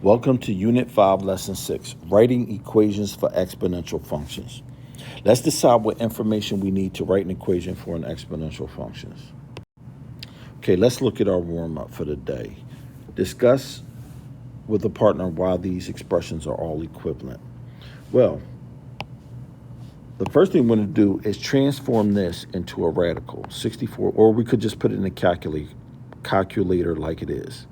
Welcome to Unit 5, Lesson 6, Writing Equations for Exponential Functions. Let's decide what information we need to write an equation for an exponential function. Okay, let's look at our warm-up for the day. Discuss with a partner why these expressions are all equivalent. Well, the first thing we're going to do is transform this into a radical, 64, or we could just put it in a calculator like it is.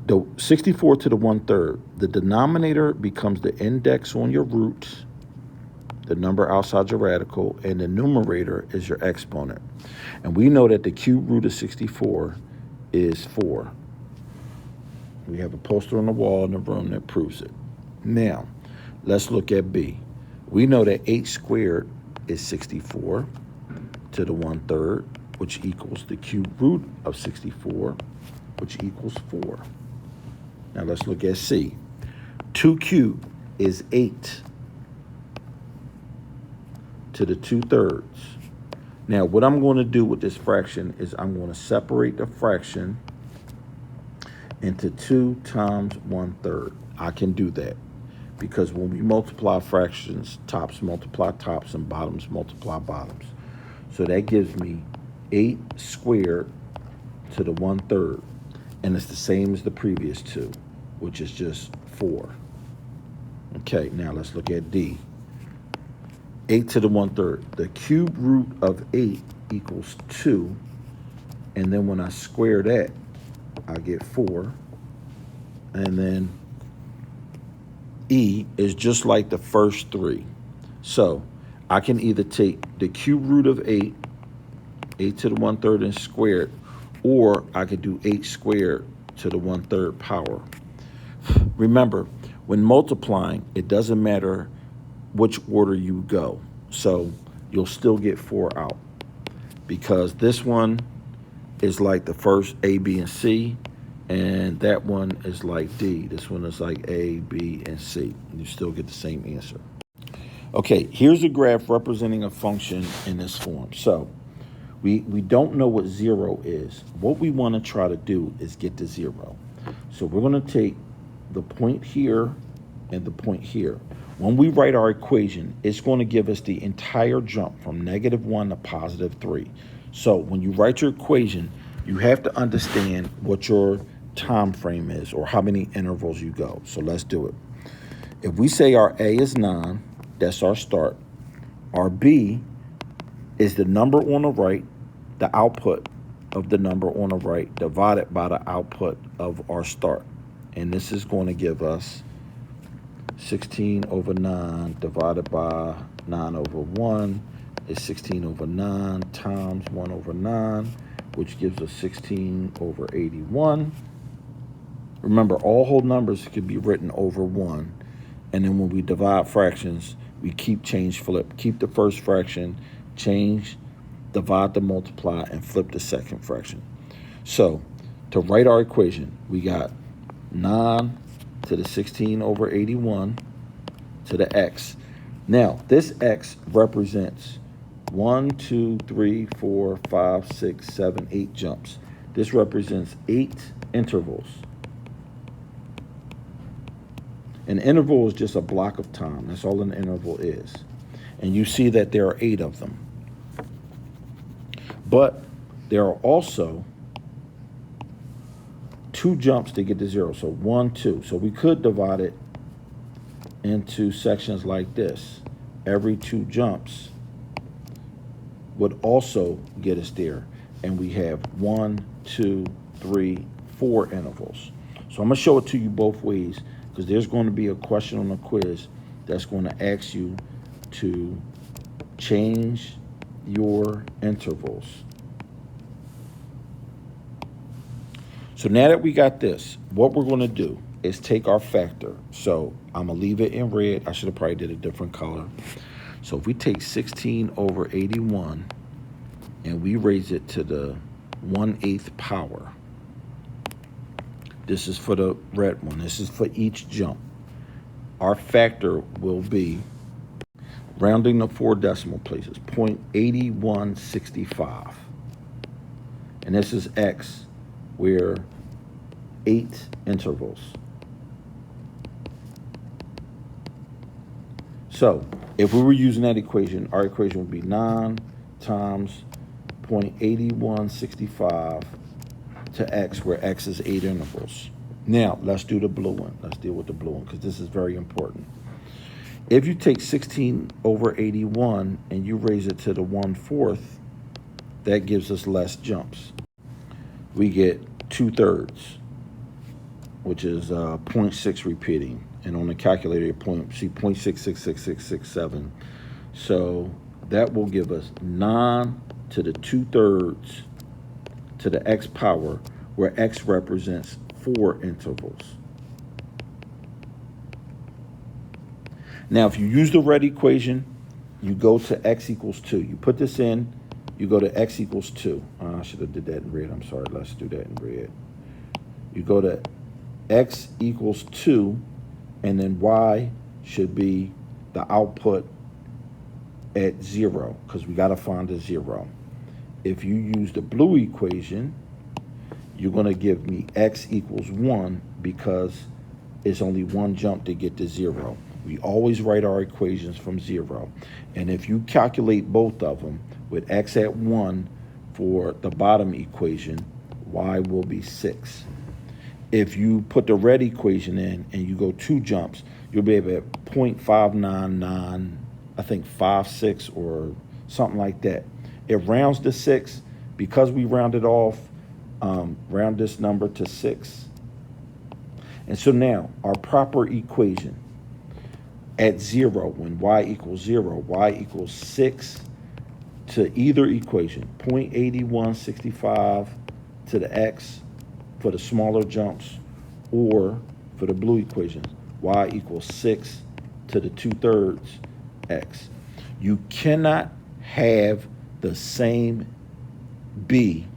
The 64 to the 1/3, the denominator becomes the index on your root, the number outside your radical, and the numerator is your exponent. And we know that the cube root of 64 is 4. We have a poster on the wall in the room that proves it. Now, let's look at B. We know that 8 squared is 64 to the 1/3, which equals the cube root of 64, which equals 4. Now let's look at C. 2 cubed is 8 to the 2/3. Now what I'm going to do with this fraction is I'm going to separate the fraction into 2 times 1/3. I can do that because when we multiply fractions, tops multiply tops and bottoms multiply bottoms. So that gives me 8 squared to the 1/3. And it's the same as the previous two, which is just 4. Okay, now let's look at D. 8 to the 1/3. The cube root of 8 equals 2. And then when I square that, I get 4. And then E is just like the first 3. So I can either take the cube root of 8, 8 to the 1/3 and square it, or I could do 8 squared to the 1/3 power. Remember, when multiplying, it doesn't matter which order you go. So you'll still get 4 out because this one is like the first A, B, and C, and that one is like D. This one is like A, B, and C. You still get the same answer. Okay, here's a graph representing a function in this form. So we don't know what 0 is. What we want to try to do is get to 0. So we're going to take the point here and the point here. When we write our equation, it's going to give us the entire jump from -1 to +3. So when you write your equation, you have to understand what your time frame is or how many intervals you go. So let's do it. If we say our A is 9, that's our start. Our B is the number on the right, the output of the number on the right, divided by the output of our start. And this is going to give us 16 over 9 divided by 9 over 1 is 16 over 9 times 1 over 9, which gives us 16 over 81. Remember, all whole numbers can be written over 1. And then when we divide fractions, we keep, change, flip. Keep the first fraction, change, divide the multiply, and flip the second fraction. So to write our equation, we got 9 to the 16 over 81 to the x. Now, this x represents 1, 2, 3, 4, 5, 6, 7, 8 jumps. This represents 8 intervals. An interval is just a block of time. That's all an interval is. And you see that there are 8 of them. But there are also 2 jumps to get to 0. So 1, 2. So we could divide it into sections like this. Every 2 jumps would also get us there. And we have 1, 2, 3, 4 intervals. So I'm going to show it to you both ways because there's going to be a question on the quiz that's going to ask you to change your intervals. So now that we got this, what we're going to do is take our factor. So I'm going to leave it in red. I should have probably did a different color. So if we take 16 over 81 and we raise it to the 1/8 power, this is for the red one. This is for each jump. Our factor will be, rounding to 4 decimal places, 0.8165. And this is x, where 8 intervals. So if we were using that equation, our equation would be 9 times 0.8165 to x, where x is 8 intervals. Now, let's do the blue one. Let's deal with the blue one, because this is very important. If you take 16/81 and you raise it to the 1/4, that gives us less jumps. We get 2/3, which is 0.6 repeating. And on the calculator, see 0.6666667. So that will give us 9 to the 2/3 to the x power, where x represents 4 intervals. Now, if you use the red equation, you go to x equals 2. You put this in, you go to x equals 2. I should have did that in red. I'm sorry. Let's do that in red. You go to x equals 2, and then y should be the output at 0, because we got to find a 0. If you use the blue equation, you're going to give me x equals 1, because it's only one jump to get to 0. We always write our equations from 0. And if you calculate both of them with x at 1 for the bottom equation, y will be 6. If you put the red equation in and you go 2 jumps, you'll be able at 0.599, I think 56 or something like that. It rounds to 6. Because we rounded off, round this number to 6. And so now our proper equation at 0, when y equals 0, y equals 6 to either equation, 0.8165 to the x for the smaller jumps, or for the blue equation, y equals 6 to the 2/3 x. You cannot have the same b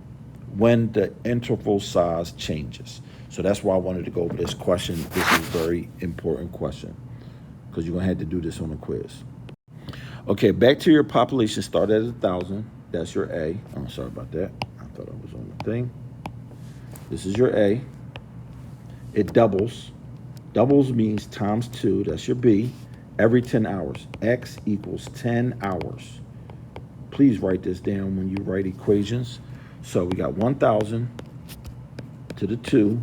when the interval size changes. So that's why I wanted to go over this question. This is a very important question, because you're going to have to do this on a quiz. Okay, back to your population. Start at 1,000. That's your A. I'm sorry about that. I thought I was on the thing. This is your A. It doubles. Doubles means times 2. That's your B. Every 10 hours. X equals 10 hours. Please write this down when you write equations. So we got 1,000 to the 2.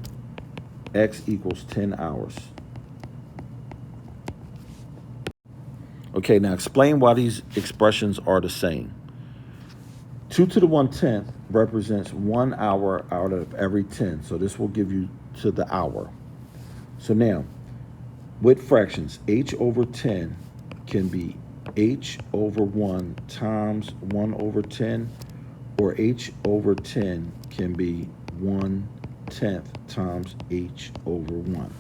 X equals 10 hours. Okay, now explain why these expressions are the same. 2 to the 1/10 represents 1 hour out of every 10. So this will give you to the hour. So now, with fractions, h over 10 can be h over 1 times 1 over 10, or h over 10 can be 1/10 times h over 1.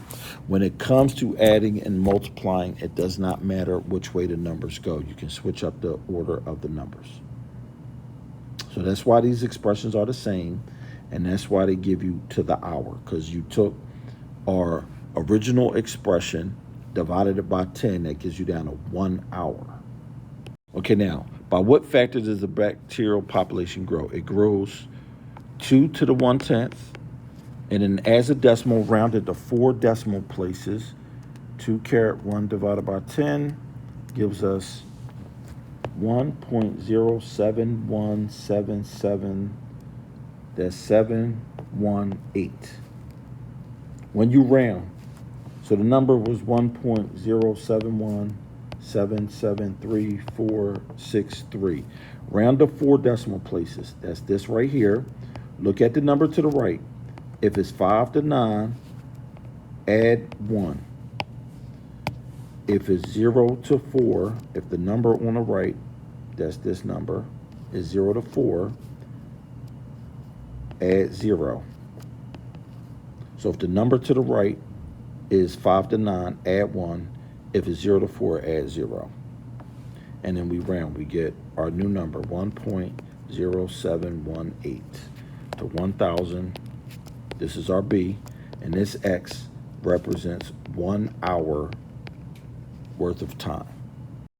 When it comes to adding and multiplying, it does not matter which way the numbers go. You can switch up the order of the numbers. So that's why these expressions are the same, and that's why they give you to the hour, because you took our original expression, divided it by 10, that gives you down to 1 hour. Okay, now, by what factor does the bacterial population grow? It grows 2 to the 1/10, and then as a decimal, rounded to 4 decimal places. 2⁻1 divided by 10 gives us 1.07177. That's 718. When you round, so the number was 1.071773463. Round to 4 decimal places. That's this right here. Look at the number to the right. If it's 5 to 9, add 1. If it's 0 to 4, if the number on the right, that's this number, is 0 to 4, add 0. So if the number to the right is 5 to 9, add 1. If it's 0 to 4, add 0. And then we round. We get our new number, 1.0718 to 1,000. This is our B, and this X represents 1 hour worth of time.